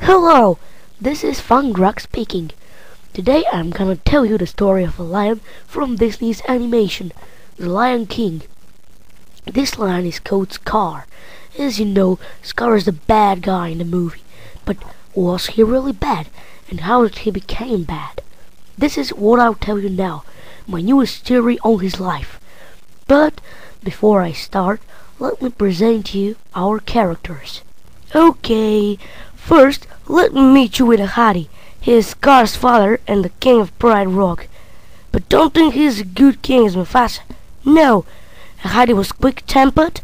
Hello, this is fangdrag speaking. Today I'm gonna tell you the story of a lion from Disney's animation, The Lion King. This lion is called Scar. As you know, Scar is the bad guy in the movie. But was he really bad? And how did he become bad? This is what I'll tell you now, my newest theory on his life. But before I start, let me present you our characters. Okay, first let me meet you with Ahadi. He is Scar's father and the king of Pride Rock. But don't think he's a good king as Mufasa. No, Ahadi was quick-tempered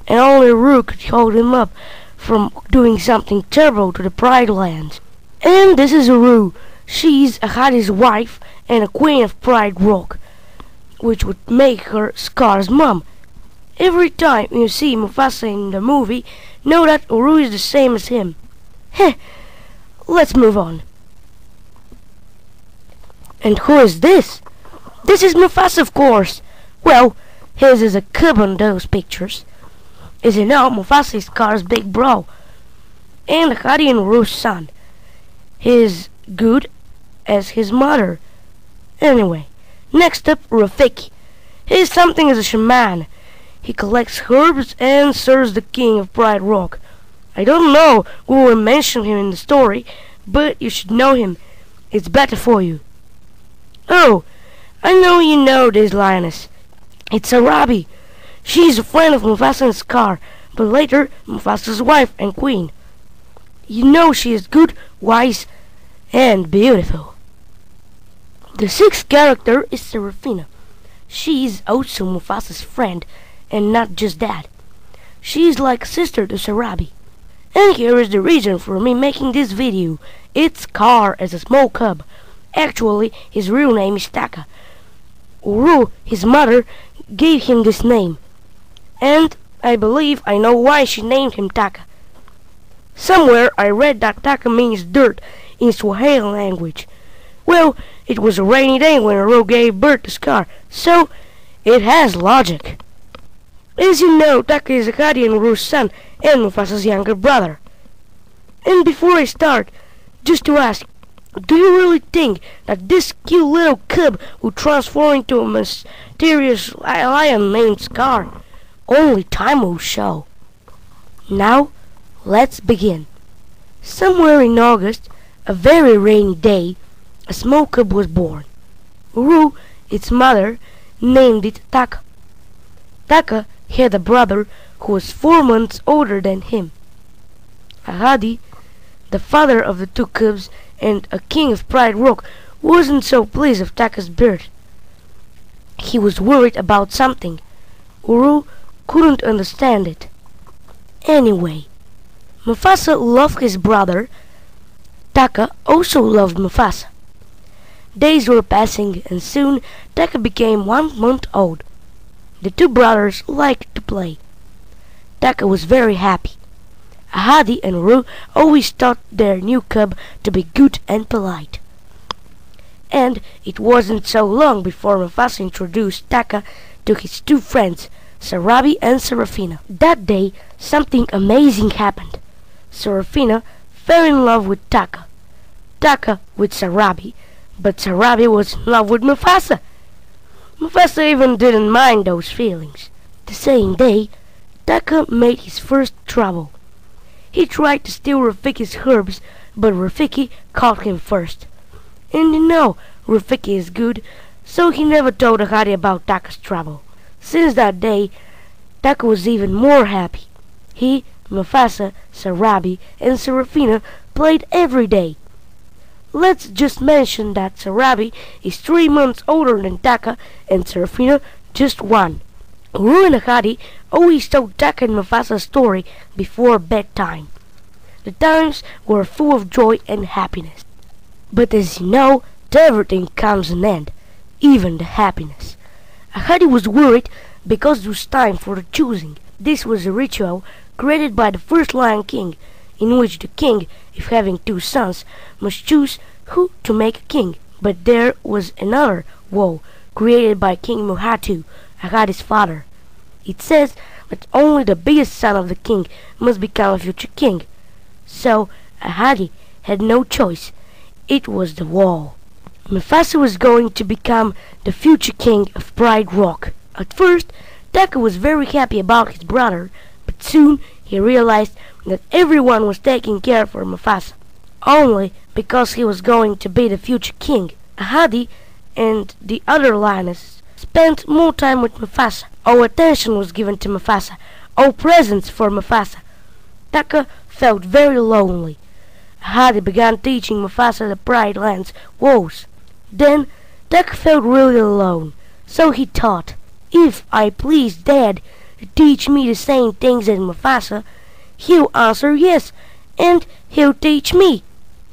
and only Ru could hold him up from doing something terrible to the Pride Lands. And this is Ru. She's Ahadi's wife and a queen of Pride Rock, which would make her Scar's mom. Every time you see Mufasa in the movie, know that Uru is the same as him. Heh, let's move on. And who is this? This is Mufasa, of course. Well, his is a cub on those pictures. As you know, Mufasa is Scar's big bro, and Ahadi and Uru's son. He is good as his mother. Anyway, next up, Rafiki. He is something as a shaman. He collects herbs and serves the king of Pride Rock. I don't know who will mention him in the story, but you should know him. It's better for you. Oh, I know you know this lioness. It's Arabi. She's a friend of Mufasa and Scar, but later Mufasa's wife and queen. You know she is good, wise, and beautiful. The sixth character is Serafina. She is also Mufasa's friend, and not just that. She is like a sister to Sarabi. And here is the reason for me making this video. It's Scar as a small cub. Actually, his real name is Taka. Uru, his mother, gave him this name. And I believe I know why she named him Taka. Somewhere I read that Taka means dirt in Swahili language. Well, it was a rainy day when Uru gave birth to Scar, so it has logic. As you know, Taka is Ahadi and Uru's son and Mufasa's younger brother. And before I start, just to ask, do you really think that this cute little cub will transform into a mysterious lion named Scar? Only time will show. Now, let's begin. Somewhere in August, a very rainy day, a small cub was born. Uru, its mother, named it Taka. Taka had a brother who was 4 months older than him. Ahadi, the father of the two cubs and a king of Pride Rock, wasn't so pleased with Taka's birth. He was worried about something. Uru couldn't understand it. Anyway, Mufasa loved his brother. Taka also loved Mufasa. Days were passing and soon Taka became 1 month old. The two brothers liked to play. Taka was very happy. Ahadi and Uru always taught their new cub to be good and polite. And it wasn't so long before Mufasa introduced Taka to his two friends, Sarabi and Serafina. That day, something amazing happened. Serafina fell in love with Taka. Taka with Sarabi, but Sarabi was in love with Mufasa. Mufasa even didn't mind those feelings. The same day, Taka made his first trouble. He tried to steal Rafiki's herbs, but Rafiki caught him first. And you know, Rafiki is good, so he never told Ahadi about Taka's trouble. Since that day, Taka was even more happy. He, Mufasa, Sarabi, and Serafina played every day. Let's just mention that Sarabi is 3 months older than Taka and Serafina just 1. Uru and Ahadi always told Taka and Mufasa's story before bedtime. The times were full of joy and happiness. But as you know, to everything comes an end, even the happiness. Ahadi was worried because it was time for the choosing. This was a ritual created by the first Lion King, in which the king, if having 2 sons, must choose who to make a king. But there was another vow created by King Muhatu, Ahadi's father. It says that only the biggest son of the king must become a future king. So Ahadi had no choice. It was the wall. Mufasa was going to become the future king of Pride Rock. At first, Taka was very happy about his brother, but soon he realized that everyone was taking care for Mufasa, only because he was going to be the future king. Ahadi and the other lionesses spent more time with Mufasa. All attention was given to Mufasa, all presents for Mufasa. Taka felt very lonely. Ahadi began teaching Mufasa the Pride Land's woes. Then Taka felt really alone, so he thought, if I please Dad to teach me the same things as Mufasa, he'll answer yes, and he'll teach me.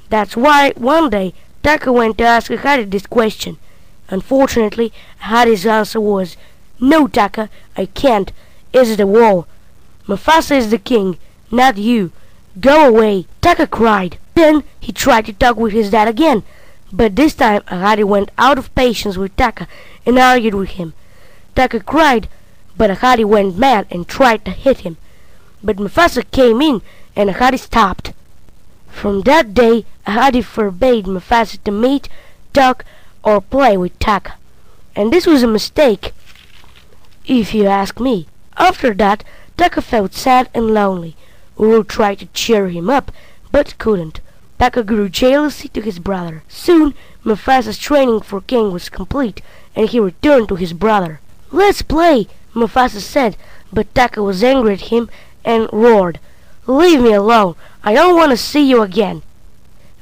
That's why one day Taka went to ask Ahadi this question. Unfortunately, Ahadi's answer was, "No, Taka, I can't. It's the wall. Mufasa is the king, not you. Go away." Taka cried. Then he tried to talk with his dad again, but this time Ahadi went out of patience with Taka and argued with him. Taka cried, but Ahadi went mad and tried to hit him. But Mufasa came in and Ahadi stopped. From that day, Ahadi forbade Mufasa to meet, talk, or play with Taka. And this was a mistake, if you ask me. After that, Taka felt sad and lonely. Uru tried to cheer him up, but couldn't. Taka grew jealousy to his brother. Soon, Mufasa's training for king was complete, and he returned to his brother. "Let's play," Mufasa said, but Taka was angry at him and roared, "Leave me alone. I don't want to see you again."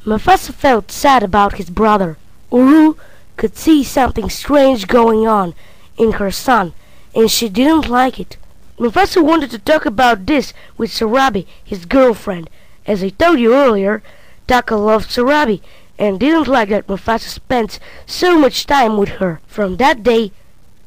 Mufasa felt sad about his brother. Uru could see something strange going on in her son, and she didn't like it. Mufasa wanted to talk about this with Sarabi, his girlfriend. As I told you earlier, Taka loved Sarabi and didn't like that Mufasa spent so much time with her. From that day,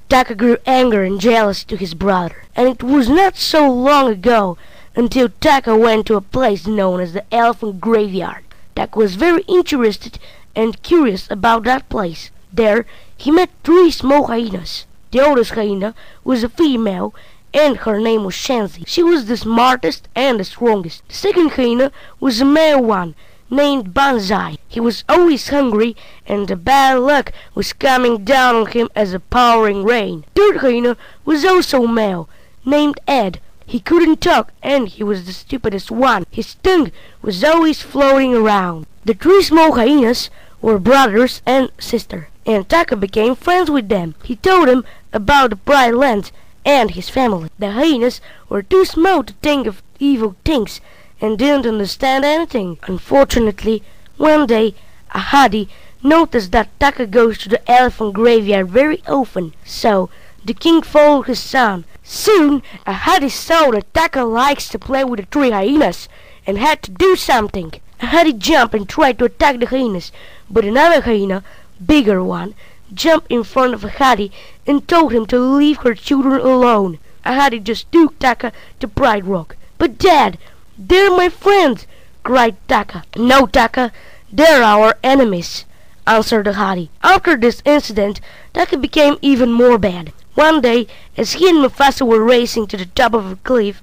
Taka grew angry and jealous to his brother. And it was not so long ago until Taka went to a place known as the Elephant Graveyard. Taka was very interested and curious about that place. There, he met 3 small hyenas. The oldest hyena was a female, and her name was Shenzi. She was the smartest and the strongest. The second hyena was a male one, named Banzai. He was always hungry, and the bad luck was coming down on him as a pouring rain. Third hyena was also male, named Ed. He couldn't talk, and he was the stupidest one. His tongue was always floating around. The 3 small hyenas were brothers and sister, and Taka became friends with them. He told them about the Pride Land and his family. The hyenas were too small to think of evil things and didn't understand anything. Unfortunately, one day, Ahadi noticed that Taka goes to the elephant graveyard very often, so the king followed his son. Soon, Ahadi saw that Taka likes to play with the 3 hyenas and had to do something. Ahadi jumped and tried to attack the hyenas, but another hyena, bigger one, jumped in front of Ahadi and told him to leave her children alone. Ahadi just took Taka to Pride Rock. "But Dad, they're my friends!" cried Taka. "No, Taka, they're our enemies," answered Ahadi. After this incident, Taka became even more bad. One day, as he and Mufasa were racing to the top of a cliff,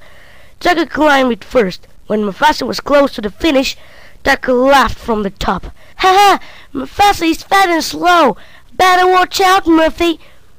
Taka climbed it first. When Mufasa was close to the finish, Taka laughed from the top. "Ha ha! Mufasa is fat and slow. Better watch out, Muffy,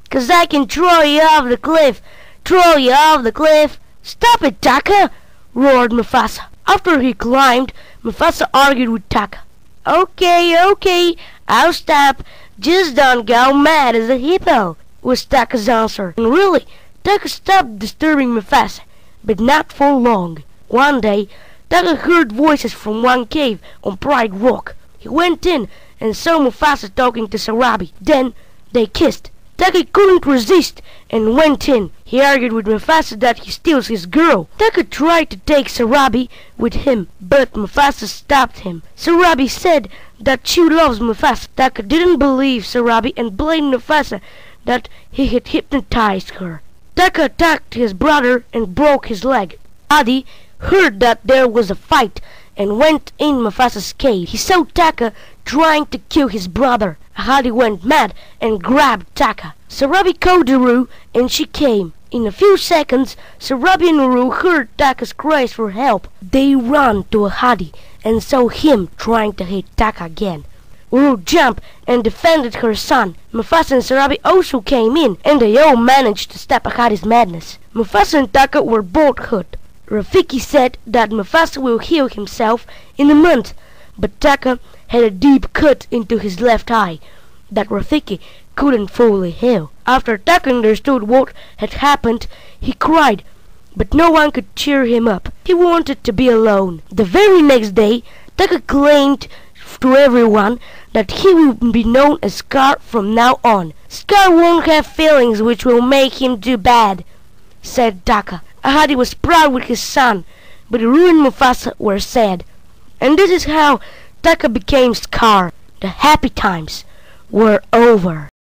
'cause I can throw you off the cliff. Throw you off the cliff." "Stop it, Taka!" roared Mufasa. After he climbed, Mufasa argued with Taka. Okay, I'll stop. Just don't go mad as a hippo," was Taka's answer. And really, Taka stopped disturbing Mufasa, but not for long. One day, Taka heard voices from one cave on Pride Rock. He went in and saw Mufasa talking to Sarabi. Then they kissed. Taka couldn't resist and went in. He argued with Mufasa that he steals his girl. Taka tried to take Sarabi with him, but Mufasa stopped him. Sarabi said that she loves Mufasa. Taka didn't believe Sarabi and blamed Mufasa that he had hypnotized her. Taka attacked his brother and broke his leg. Adi heard that there was a fight and went in Mufasa's cave. He saw Taka trying to kill his brother. Ahadi went mad and grabbed Taka. Sarabi called Uru and she came. In a few seconds, Sarabi and Uru heard Taka's cries for help. They ran to Ahadi and saw him trying to hit Taka again. Uru jumped and defended her son. Mufasa and Sarabi also came in, and they all managed to stop Ahadi's madness. Mufasa and Taka were both hurt. Rafiki said that Mufasa will heal himself in a month, but Taka had a deep cut into his left eye that Rafiki couldn't fully heal. After Taka understood what had happened, he cried, but no one could cheer him up. He wanted to be alone. The very next day, Taka claimed to everyone that he will be known as Scar from now on. Scar won't have feelings which will make him do bad, said Taka. Ahadi was proud with his son, but Uru and Mufasa were sad. And this is how Taka became Scar. The happy times were over.